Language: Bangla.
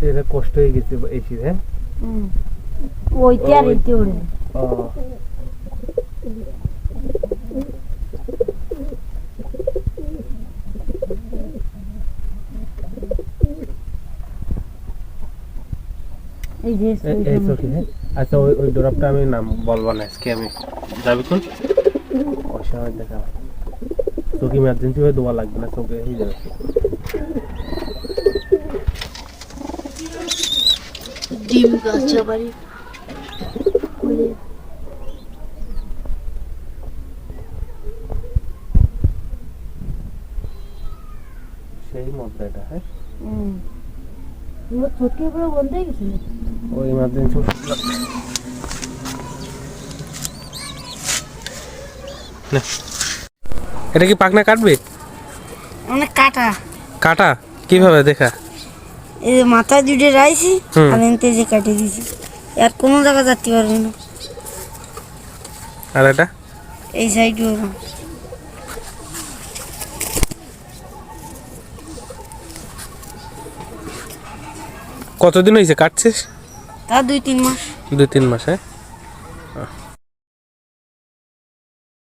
এটা কষ্ট হয়ে গেছে এই শীত। হ্যাঁ ওইতে আর এইতে উড়ে। আচ্ছা ওই ড্রপটা আমি নাম বলবো না আজকে, আমি যাবি কোন ওই সময় দেখা তোকে ইমার্জেন্সি হয়ে দেওয়া লাগবে না, তোকে হয়ে যাবে। ডিম গাছা বাড়ি সেই মুদ্রাটা। হ্যাঁ ছোটকে পুরো বন্ধ হয়ে গেছে। ওই ইমার্জেন্সি এটা কি পাখনা কাটবে? অনেক কাটা কাটা কিভাবে দেখা? এই মাথা দুটো রাইছি আর এনতে যে কাটে দিছি, আর কোনো জায়গা যেতে পারবে না। আর এটা এই সাইড কতদিন হয়েছে কাটছিস? তা 2-3 মাস। 2-3 মাস। হ্যাঁ